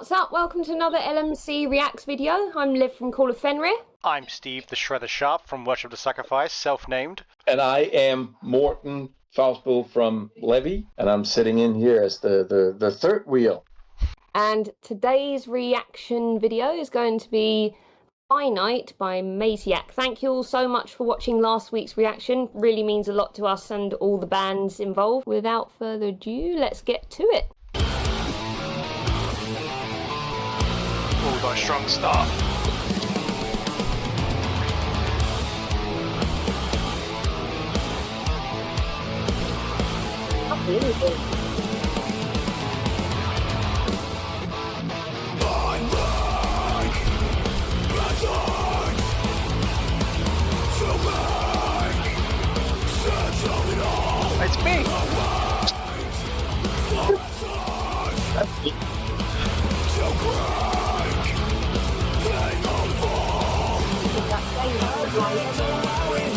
what's up? Welcome to another LMC Reacts video. I'm Liv from Call of Fenrir. I'm Steve, the Shredder Sharp from Worship the Sacrifice, self-named. And I am Morten Fausboll from Levee, and I'm sitting in here as the third wheel. And today's reaction video is going to be Finite by Maziac. Thank you all so much for watching last week's reaction. Really means a lot to us and all the bands involved. Without further ado, let's get to it. Oh, got a strong start. It's me! That's me.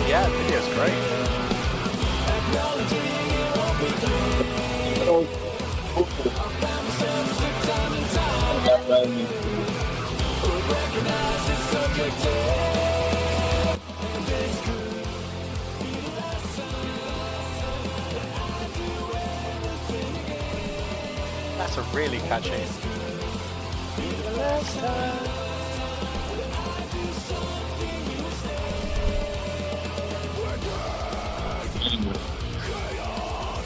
Yeah, the video's great. That's a really catchy.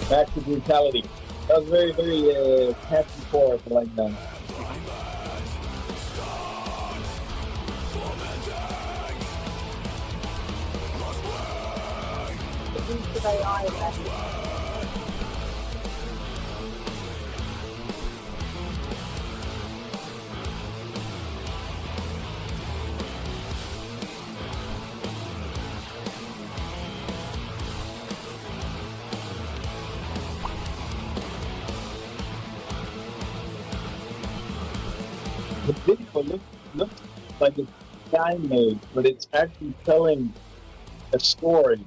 Back to brutality. That was very, very catchy chorus. I like that. The video looks like it's guy made, but it's actually telling a story.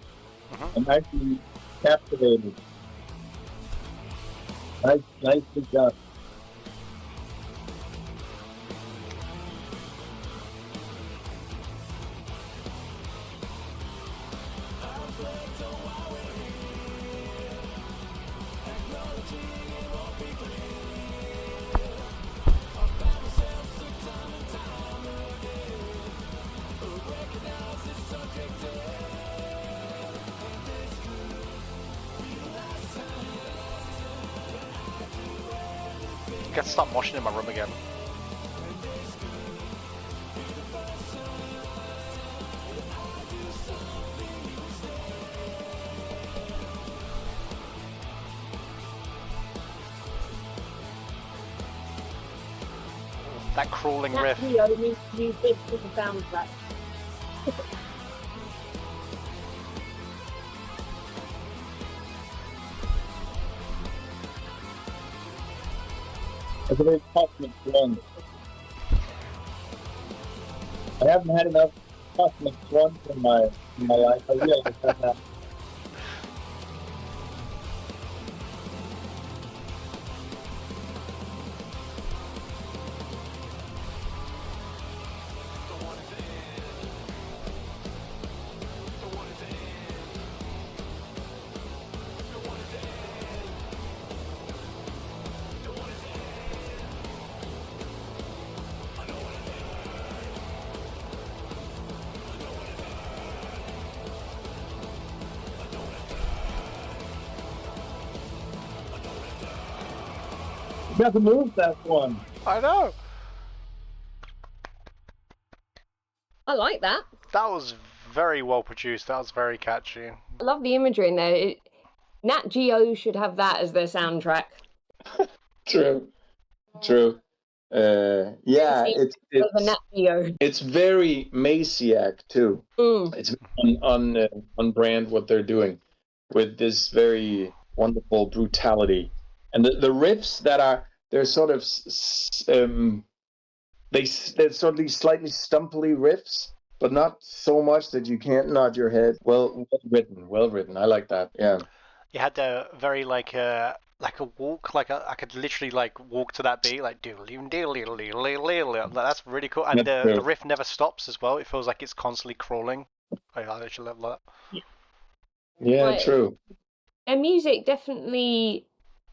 I'm actually captivated. Nicely done. Gotta stop washing in my room again. That crawling riff. Video needs to be big for the soundtrack. It's a very cosmic run. I haven't had enough cosmic runs in my life. I realize that now. You got to move that one. I know! I like that. That was very well produced, that was very catchy. I love the imagery in there. Nat Geo should have that as their soundtrack. True. Yeah, it's very Maziac too. It's on brand what they're doing with this very wonderful brutality, and the riffs that they're sort of they're sort of these slightly stumpily riffs, but not so much that you can't nod your head. Well written. I like that. Yeah. You had the very like like a walk, like I could literally like walk to that beat, like that's really cool. And the riff never stops as well. It feels like it's constantly crawling. I actually love that. Yeah, Like, true. And music definitely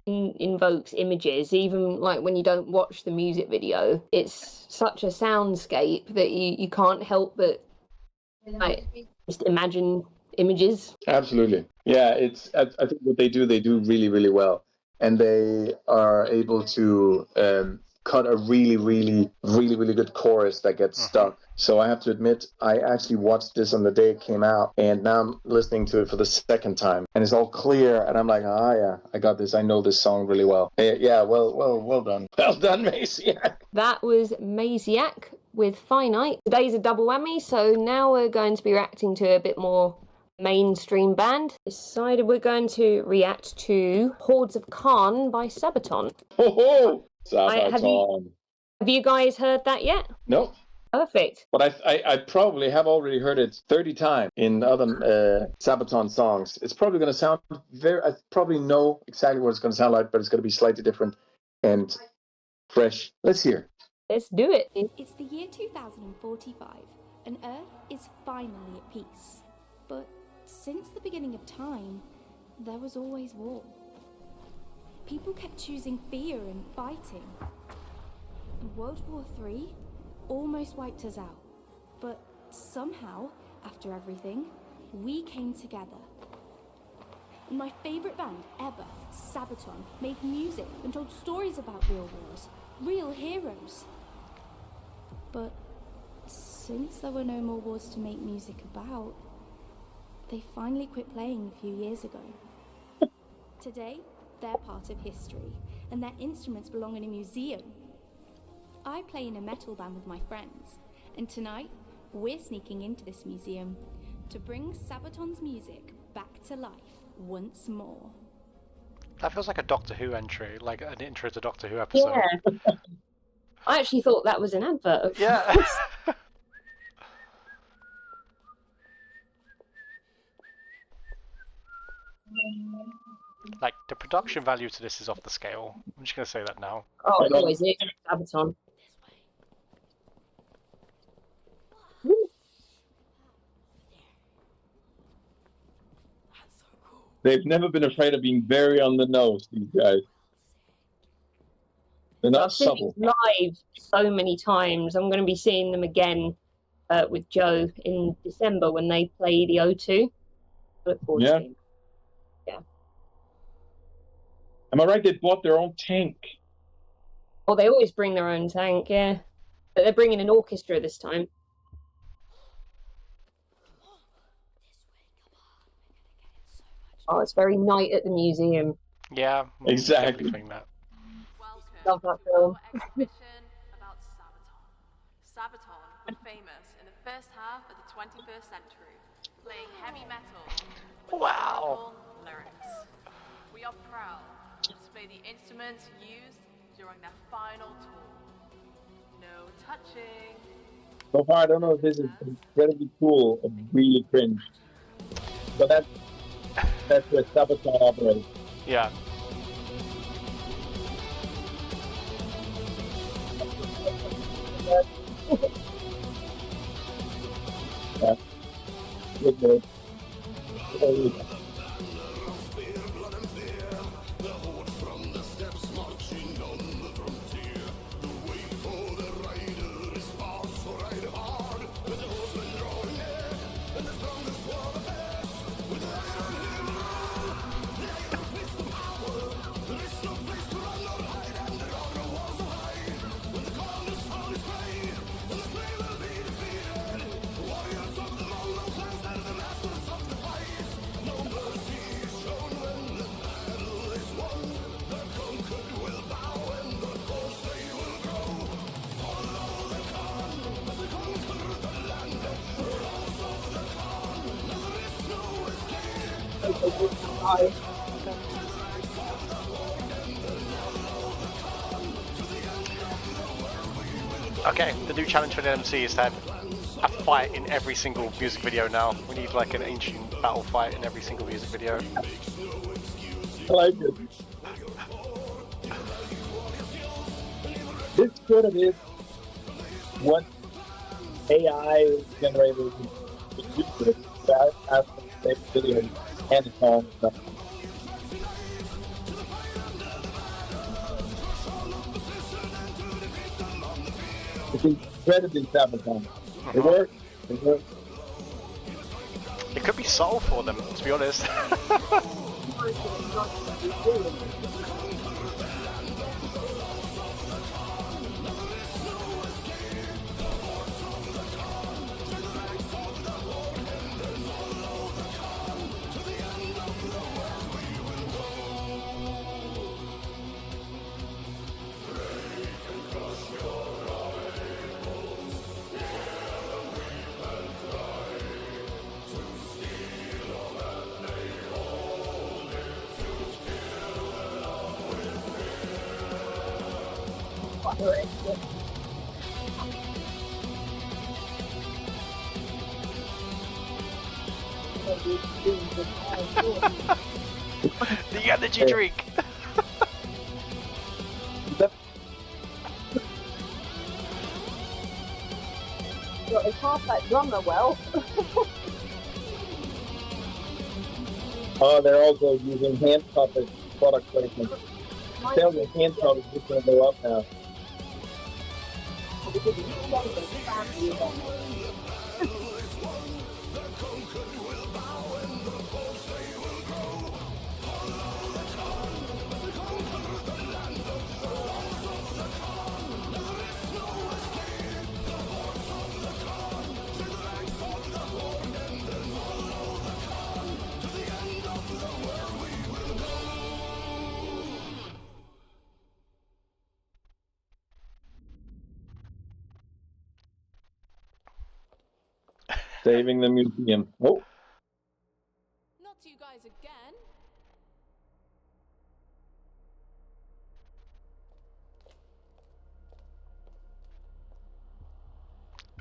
invokes images, even like when you don't watch the music video. It's such a soundscape that you can't help but like just imagine images. Absolutely. Yeah, I think what they do really, really well. And they are able to cut a really, really, really, really good chorus that gets stuck. So I have to admit, I actually watched this on the day it came out, and now I'm listening to it for the second time, and it's all clear, and I'm like, yeah, I got this. I know this song really well. Yeah, well done. Well done, Maziac. That was Maziac with Finite. Today's a double whammy, so now we're going to be reacting to a bit more mainstream band. Decided we're going to react to Hordes of Khan by Sabaton. Oh, Sabaton. Have you guys heard that yet? No. Perfect. But I probably have already heard it 30 times in other Sabaton songs. It's probably going to sound I probably know exactly what it's going to sound like, but it's going to be slightly different and fresh. Let's hear. Let's do it. It's the year 2045, and Earth is finally at peace. But since the beginning of time, there was always war. People kept choosing fear and fighting. And World War III almost wiped us out. But somehow, after everything, we came together. And my favourite band ever, Sabaton, made music and told stories about real wars, real heroes. But since there were no more wars to make music about, they finally quit playing a few years ago. Today, they're part of history, and their instruments belong in a museum. I play in a metal band with my friends, and tonight, we're sneaking into this museum to bring Sabaton's music back to life once more. That feels like a Doctor Who entry, like an intro to Doctor Who episode. Yeah. I actually thought that was an advert. Yeah. Like, the production value to this is off the scale. I'm just going to say that now. Oh, it always is. Sabaton. They've never been afraid of being very on the nose, these guys. They're not subtle. Live so many times. I'm going to be seeing them again with Joe in December when they play the O2. I look forward to seeing them. Yeah. Am I right? They bought their own tank. Oh, they always bring their own tank, yeah. But they're bringing an orchestra this time. Oh, it's very Night at the Museum. Yeah, exactly. That. Love that film. Exhibition about Sabaton. Sabaton were famous in the first half of the 21st century, playing heavy metal with powerful lyrics. We are proud to display the instruments used during their final tour. No touching. So far, I don't know if this is incredibly cool or really cringe. But that's where Sabaton operates. Yeah. Yeah. Good move. Okay, the new challenge for the LMC is to have a fight in every single music video now. We need like an ancient battle fight in every single music video. I like it. This could have been what AI generators do after the video and song. It's incredibly Sabaton. It works. It works. It could be soul for them, to be honest. The energy drink. Well, they cast that drummer well. Oh, they're also using hand puppet product placement. Tell the hand puppet is going to go up now. Saving the museum. Oh. Not you guys again.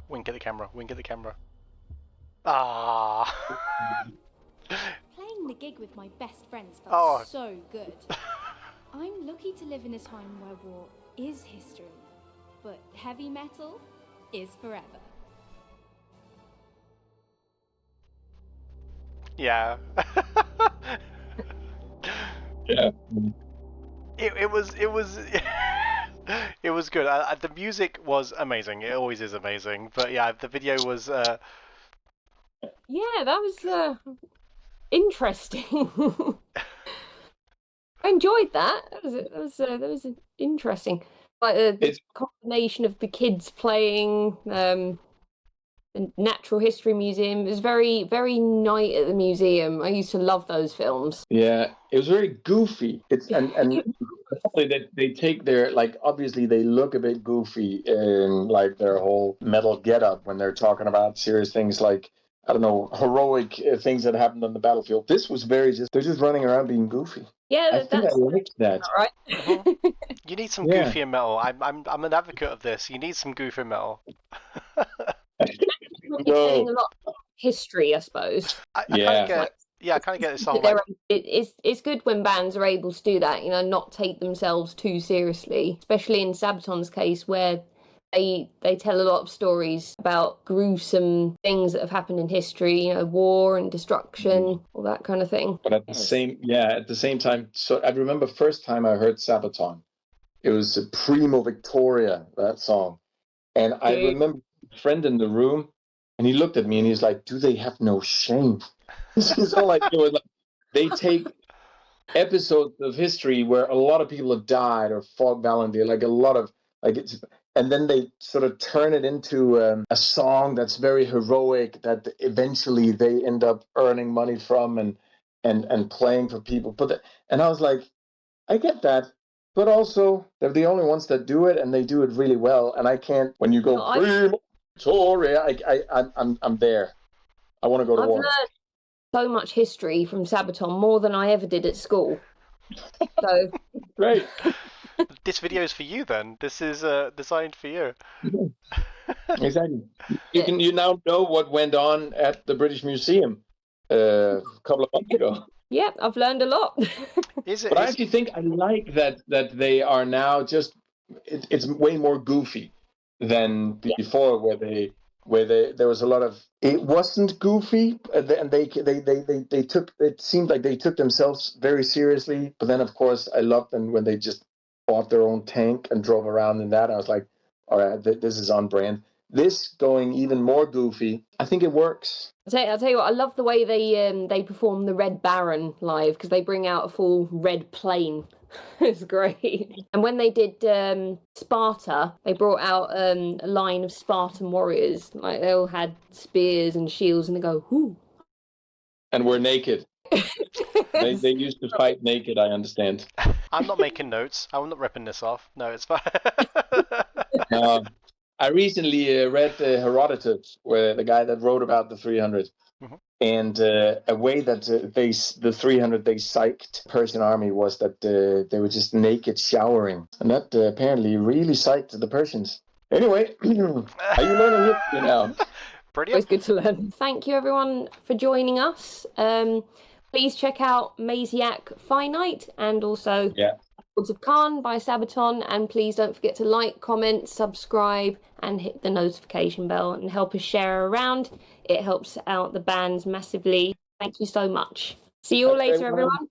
Wink at the camera. Wink at the camera. Ah. Playing the gig with my best friends felt so good. I'm lucky to live in a time where war is history, but heavy metal is forever. Yeah. Yeah. It was it was good. The music was amazing. It always is amazing. But yeah, the video was. Yeah, that was interesting. I enjoyed that. That was interesting. Like the combination of the kids playing. The Natural History Museum. It was very, very Night at the Museum. I used to love those films. Yeah, it was very goofy. It's and that they take their, like, obviously they look a bit goofy in like their whole metal getup when they're talking about serious things like, I don't know, heroic things that happened on the battlefield. This was very they're just running around being goofy. Yeah, I think I liked that. All right. You need some goofy metal. I'm an advocate of this. You need some goofy metal. Telling a lot of history, I suppose. I kind of get this whole. It's good when bands are able to do that. You know, not take themselves too seriously, especially in Sabaton's case, where they tell a lot of stories about gruesome things that have happened in history. You know, war and destruction, all that kind of thing. But at the same time, so I remember first time I heard Sabaton, it was Primo Victoria, that song, and I remember a friend in the room. And he looked at me and he's like, "Do they have no shame?" So like, they take episodes of history where a lot of people have died or fought valiantly, like a lot of and then they sort of turn it into a song that's very heroic that eventually they end up earning money from and playing for people. And I was like, I get that, but also they're the only ones that do it, and they do it really well. And I can't. When you go, Victoria, I'm there. I want to go to war. I've learned so much history from Sabaton, more than I ever did at school. So great. This video is for you then. This is designed for you. Exactly. You now know what went on at the British Museum a couple of months ago. Yep, I've learned a lot. But I actually think I like that they are now just it's way more goofy than before, where there was a lot of it wasn't goofy, and they took it seemed like they took themselves very seriously. But then of course I loved them when they just bought their own tank and drove around in that. I was like, all right, this is on brand. This going even more goofy, I think it works. I'll tell you what, I love the way they perform the Red Baron live, because they bring out a full red plane. It's great. And when they did Sparta, they brought out a line of Spartan warriors. Like, they all had spears and shields, and they go, "Whoo!" And we're naked. They used to fight naked, I understand. I'm not making notes. I'm not ripping this off. No, it's fine. I recently read Herodotus, where the guy that wrote about the 300, and a way that the 300 they psyched Persian army was that they were just naked showering, and that apparently really psyched the Persians. Anyway, are you learning history now? Brilliant. Always good to learn. Thank you everyone for joining us. Please check out Maziac Finite and also Hordes of Khan by Sabaton, and please don't forget to like, comment, subscribe, and hit the notification bell and help us share around. It helps out the bands massively. Thank you so much. See you all later, everyone.